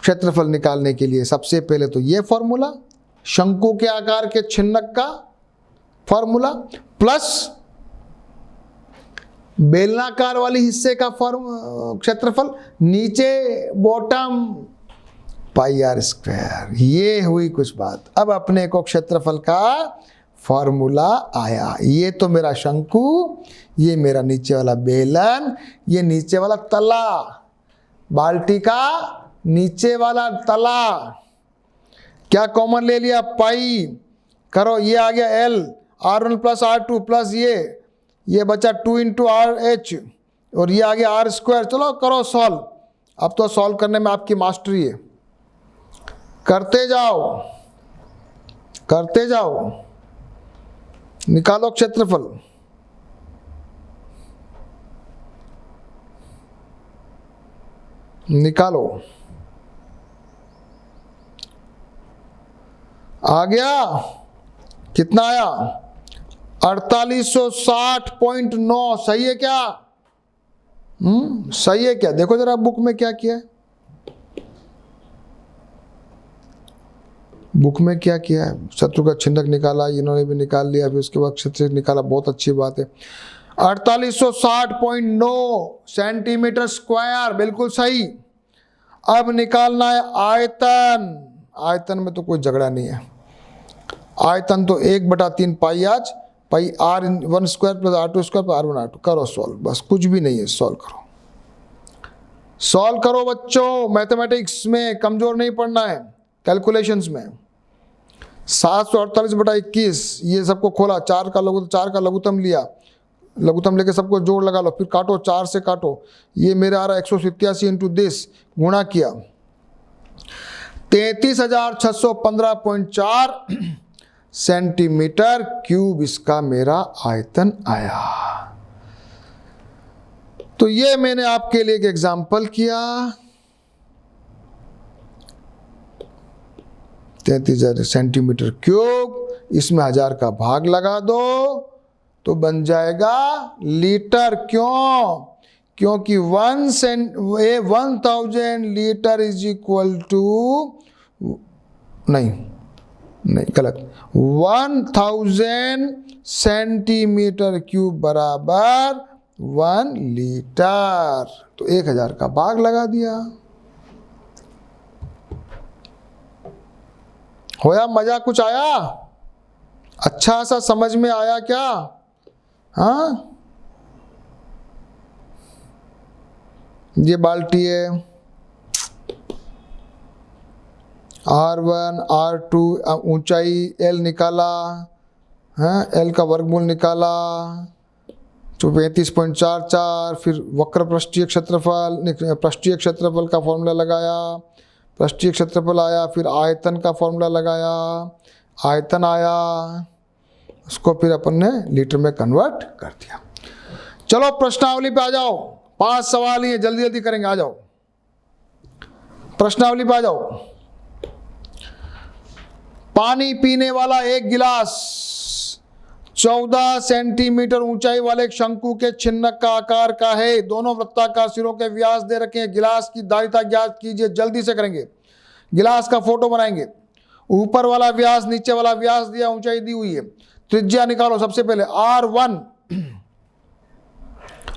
क्षेत्रफल निकालने के लिए सबसे पहले तो ये फॉर्मूला, शंकु के आकार के छिन्नक का फॉर्मूला प्लस बेलनाकार वाले हिस्से का क्षेत्रफल, नीचे बॉटम πr²। ये हुई कुछ बात। अब अपने को क्षेत्रफल का फॉर्मूला आया। ये तो मेरा शंकु, ये मेरा नीचे वाला बेलन, ये नीचे वाला तला, बाल्टी का नीचे वाला तला। क्या कॉमन ले लिया? पाई। करो, ये आ गया L, R1 plus R2 plus ये बचा 2 × RH, और ये आ गया R²। चलो करो सॉल्व। अब तो सॉल्व करने में आपकी मास्टरी है, करते जाओ करते जाओ। निकालो क्षेत्रफल। निकालो, आ गया। कितना आया? 4860.9। सही है क्या? सही है क्या? देखो जरा बुक में क्या किया है। बुक में क्या किया है? शत्रु का छिन्नक निकाला, इन्होंने भी निकाल लिया, फिर उसके बाद क्षेत्र निकाला। बहुत अच्छी बात है। 4860.9 सेंटीमीटर स्क्वायर, बिल्कुल सही। अब निकालना है आयतन। आयतन में तो कोई झगड़ा नहीं है। आयतन तो 1/3 πh, पाई R1² plus R2² plus R1 R2। करो सॉल्व, बस कुछ भी नहीं है, सॉल्व करो। सॉल्व करो बच्चों, मैथमेटिक्स में कमजोर नहीं पड़ना है, कैलकुलेशंस में। 748/21, ये सबको खोला, 4 का लघुत्तम लिया, लघुत्तम लेके सबको जोड़ लगा लो, फिर काटो, 4 से काटो। ये मेरा आ रहा है 187 इंटू दिस, गुणा किया 33,615.4 सेंटीमीटर क्यूब इसका मेरा आयतन आया। तो ये मैंने आपके लिए एक एग्जाम्पल किया। 33,000 सेंटीमीटर क्यूब, इसमें 1000 का भाग लगा दो तो बन जाएगा लीटर। क्यों? क्योंकि 1000 लीटर इज इक्वल टू, नहीं गलत, 1000 सेंटीमीटर क्यूब बराबर 1 लीटर। तो 1000 का भाग लगा दिया। होया मजा? कुछ आया? अच्छा सा समझ में आया क्या? हाँ, ये बाल्टी है, R1 R2, ऊंचाई L निकाला, हाँ L का वर्गमूल निकाला, तो 35.44, फिर वक्र पृष्ठीय क्षेत्रफल का फॉर्मूला लगाया, पृष्ठीय क्षेत्रफल आया, फिर आयतन का फॉर्मूला लगाया, आयतन आया, उसको फिर अपन ने लीटर में कन्वर्ट कर दिया। चलो प्रश्नावली पे आ जाओ, 5 सवाल ही है, जल्दी जल्दी करेंगे, आ जाओ प्रश्नावली पे आ जाओ। पानी पीने वाला एक गिलास 14 सेंटीमीटर ऊंचाई वाले एक शंकु के छिन्नक का आकार का है। दोनों वृत्ताकार सिरों के व्यास दे रखे हैं। गिलास की धारिता ज्ञात कीजिए। जल्दी से करेंगे, गिलास का फोटो बनाएंगे। ऊपर वाला व्यास, नीचे वाला व्यास दिया, ऊंचाई दी हुई है। त्रिज्या निकालो सबसे पहले।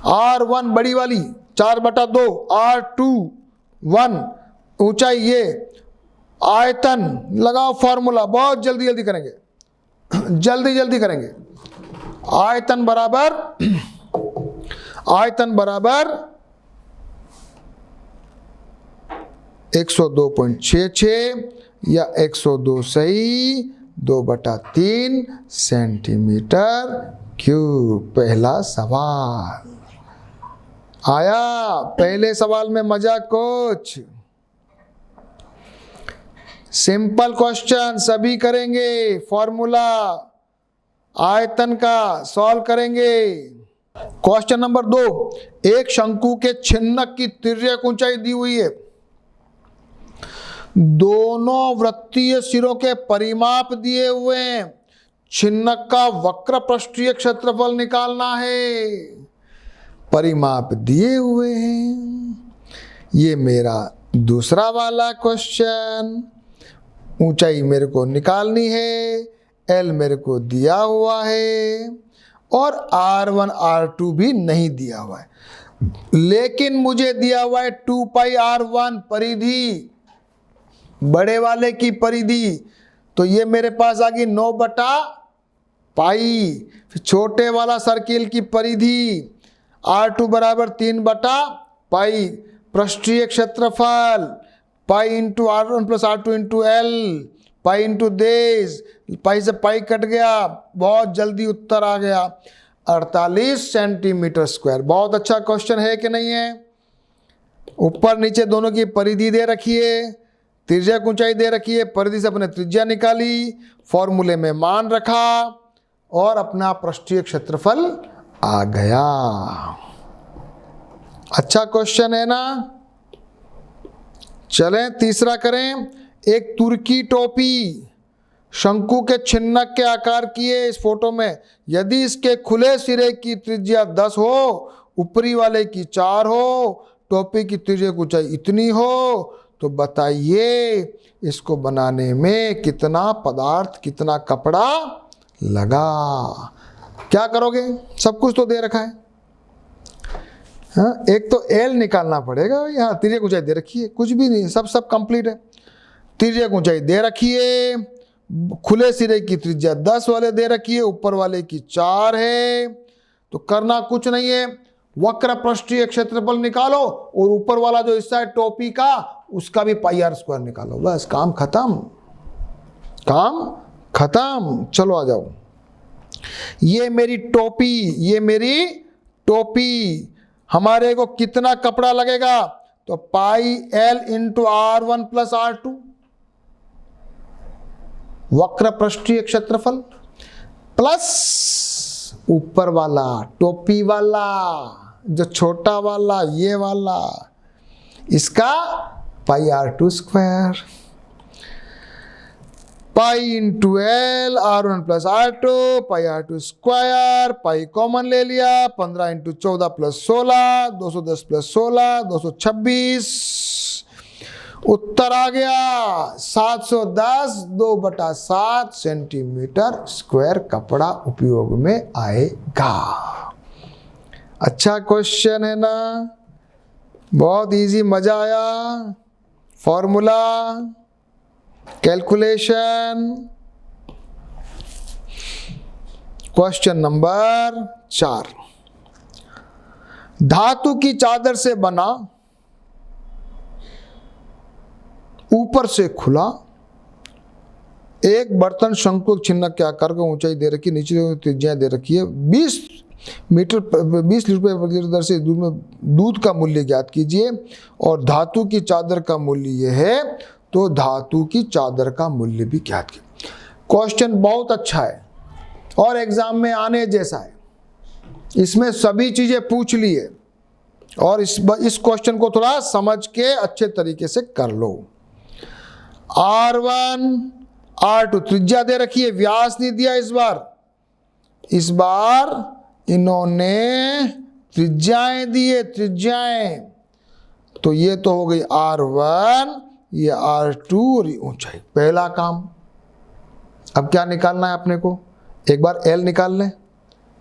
R1 बड़ी वाली 4/2, R2 1 ऊंचाई ये, आयतन लगाओ फॉर्मूला, बहुत जल्दी जल्दी करेंगे, जल्दी जल्दी करेंगे। आयतन बराबर 102.66 या 102 सही 2/3 सेंटीमीटर क्यूब। पहला सवाल आया। पहले सवाल में मजा कुछ। सिंपल क्वेश्चन सभी करेंगे, फॉर्मूला आयतन का सॉल्व करेंगे। क्वेश्चन नंबर 2, एक शंकु के छिन्नक की तिर्यक ऊंचाई दी हुई है। दोनों वृत्तीय सिरों के परिमाप दिए हुए हैं। छिन्नक का वक्र पृष्ठीय क्षेत्रफल निकालना है। परिमाप दिए हुए हैं। ये मेरा दूसरा वाला क्वेश्चन। ऊंचाई मेरे को निकालनी है, एल मेरे को दिया हुआ है और R1 R2 भी नहीं दिया हुआ है, लेकिन मुझे दिया हुआ है 2πr1 परिधि, बड़े वाले की परिधि। तो ये मेरे पास आ गई 9/पाई। फिर छोटे वाला सर्किल की परिधि R2 बराबर 3/पाई। पृष्ठीय क्षेत्रफल pi into R1 plus R2 into L, pi into देश, पाई से पाई कट गया, बहुत जल्दी उत्तर आ गया 48 सेंटीमीटर स्क्वायर। बहुत अच्छा क्वेश्चन है कि नहीं है। ऊपर नीचे दोनों की परिधि दे रखी है, तिर्यक ऊंचाई दे रखी है, परिधि से अपने त्रिज्या निकाली, फॉर्मूले में मान रखा और अपना पृष्ठीय क्षेत्रफल आ गया। अच्छा क्वेश्चन है ना। चलें तीसरा करें। एक तुर्की टोपी शंकु के छिन्नक के आकार की है। इस फोटो में यदि इसके खुले सिरे की त्रिज्या 10 हो, ऊपरी वाले की 4 हो, टोपी की तिर्यक ऊंचाई इतनी हो, तो बताइए इसको बनाने में कितना पदार्थ, कितना कपड़ा लगा। क्या करोगे, सब कुछ तो दे रखा है। हाँ, एक तो एल निकालना पड़ेगा। यहाँ तिर्यक ऊंचाई दे रखी है, कुछ भी नहीं, सब कंप्लीट है। तिर्यक ऊंचाई दे रखी है, खुले सिरे की त्रिज्या 10 वाले दे रखी है, ऊपर वाले की 4 है। तो करना कुछ नहीं है, वक्र पृष्ठीय क्षेत्रफल निकालो और ऊपर वाला जो हिस्सा है टोपी का, उसका भी πr² निकालो। बस काम खत्म, काम खत्म। चलो आ जाओ। ये मेरी टोपी, ये मेरी टोपी, हमारे को कितना कपड़ा लगेगा? तो πl into R1 plus R2 वक्र पृष्ठीय क्षेत्रफल प्लस ऊपर वाला टोपी वाला जो छोटा वाला ये वाला, इसका πr² pi into L R1 plus R2 πr²। Pi common ले लिया, 15 इंटू 14 प्लस 16, 210 प्लस 16 226। उत्तर आ गया 710 2/7 सेंटीमीटर स्क्वायर कपड़ा उपयोग में आएगा। अच्छा क्वेश्चन है ना, बहुत इजी, मजा आया। Formula, calculation. क्वेश्चन नंबर 4, धातु की चादर से बना, ऊपर से खुला एक बर्तन शंकु छिन्नक के आकार का ऊंचाई दे रखी, नीचे त्रिज्या दे रखी है 20 मीटर 20 लीटर प्रति लीटर दर से दूध का मूल्य ज्ञात कीजिए और धातु की चादर का मूल्य यह है, तो धातु की चादर का मूल्य भी ज्ञात कीजिए। क्वेश्चन बहुत अच्छा है और एग्जाम में आने जैसा है, इसमें सभी चीजें पूछ ली है और इस क्वेश्चन को थोड़ा समझ के अच्छे तरीके से कर लो। R1 R2 त्रिज्या दे रखी है, व्यास नहीं दिया इस बार इन्होंने त्रिज्याएं दी है, त्रिज्याएं। तो ये तो हो गई R1, ये R2 और ये ऊंचाई। पहला काम। अब क्या निकालना है अपने को, एक बार L निकाल लें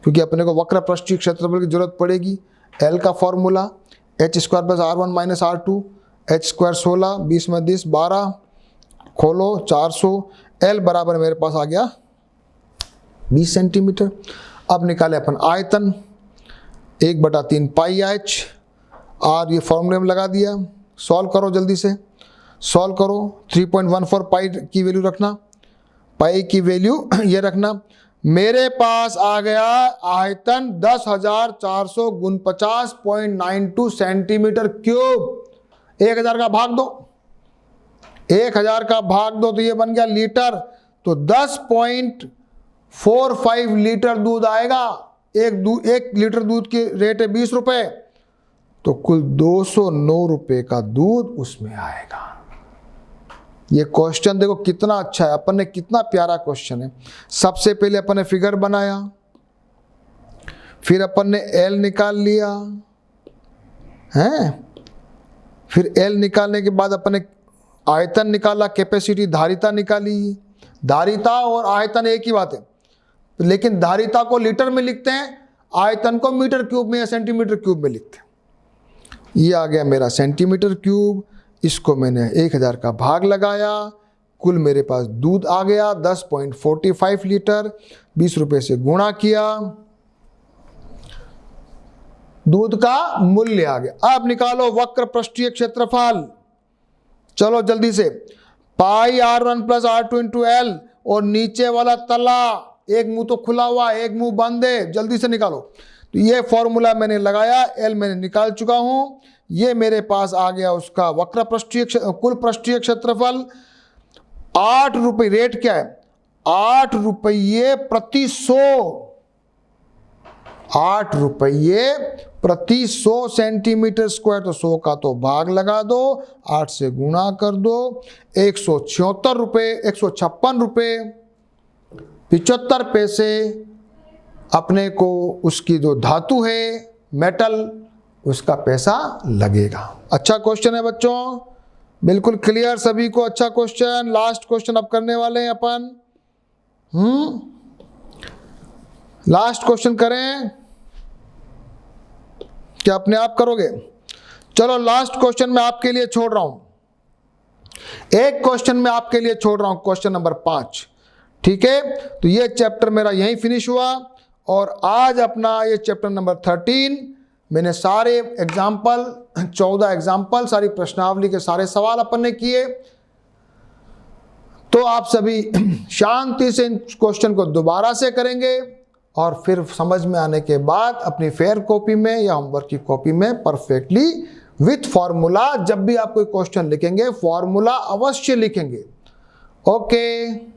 क्योंकि अपने को वक्र पृष्ठीय क्षेत्रफल की जरूरत पड़ेगी। L का formula h square plus R1 minus R2, h square 16, 20 में 10 12, खोलो 400। L बराबर मेरे पास आ गया 20 सेंटीमीटर। अब निकाले अपन आयतन 1/3 पाई h, और ये फॉर्मूले में लगा दिया। सॉल्व करो, जल्दी से सॉल्व करो। 3.14 पाई की वैल्यू रखना, पाई की वैल्यू ये रखना। मेरे पास आ गया आयतन 10,449.92 सेंटीमीटर क्यूब। 1000 का भाग दो, 1000 का भाग दो तो ये बन गया लीटर। तो 10.45 लीटर दूध आएगा। एक लीटर दूध की रेट है 20 रुपए, तो कुल 209 रुपए का दूध उसमें आएगा। ये क्वेश्चन देखो कितना अच्छा है, अपन ने कितना प्यारा क्वेश्चन है। सबसे पहले अपन ने फिगर बनाया, फिर अपन ने एल निकाल लिया है, फिर एल निकालने के बाद अपन ने आयतन निकाला, कैपेसिटी धारिता निकाली। धारिता और आयतन एक ही बात है, लेकिन धारिता को लीटर में लिखते हैं, आयतन को मीटर क्यूब में या सेंटीमीटर क्यूब में लिखते हैं। ये आ गया मेरा सेंटीमीटर क्यूब, इसको मैंने 1000 का भाग लगाया, कुल मेरे पास दूध आ गया 10.45 लीटर। 20 रुपए से गुणा किया, दूध का मूल्य आ गया। अब निकालो वक्र पृष्ठीय क्षेत्रफल। चलो जल्दी से, पाई R1 plus R2 into L, और नीचे वाला तला, एक मुंह तो खुला हुआ एक मुंह बंद है, जल्दी से निकालो। तो ये फॉर्मूला मैंने लगाया, L मैंने निकाल चुका हूं। ये मेरे पास आ गया उसका वक्र पृष्ठीय कुल पृष्ठीय क्षेत्रफल 8 रुपये। रेट क्या है, 8 रुपये प्रति 100। 8 रुपये प्रति 100 सेंटीमीटर स्क्वायर। तो 100 का तो भाग लगा दो, 8 से गुणा कर दो, 176 रुपये, 156 रुपये 75 पैसे अपने को उसकी जो धातु है मेटल, उसका पैसा लगेगा। अच्छा क्वेश्चन है बच्चों, बिल्कुल क्लियर सभी को। अच्छा क्वेश्चन, लास्ट क्वेश्चन अब करने वाले हैं अपन। लास्ट क्वेश्चन करें, क्या अपने आप करोगे? चलो लास्ट क्वेश्चन मैं आपके लिए छोड़ रहा हूं, एक क्वेश्चन मैं आपके लिए छोड़ रहा हूं, क्वेश्चन नंबर 5। ठीक है, तो ये चैप्टर मेरा यहीं फिनिश हुआ, और आज अपना ये चैप्टर नंबर 13 मैंने सारे एग्जाम्पल 14 एग्जाम्पल, सारी प्रश्नावली के सारे सवाल अपन ने किए। तो आप सभी शांति से इन क्वेश्चन को दोबारा से करेंगे, और फिर समझ में आने के बाद अपनी फेयर कॉपी में या होमवर्क की कॉपी में परफेक्टली विथ फॉर्मूला, जब भी आप कोई क्वेश्चन लिखेंगे फॉर्मूला अवश्य लिखेंगे। ओके।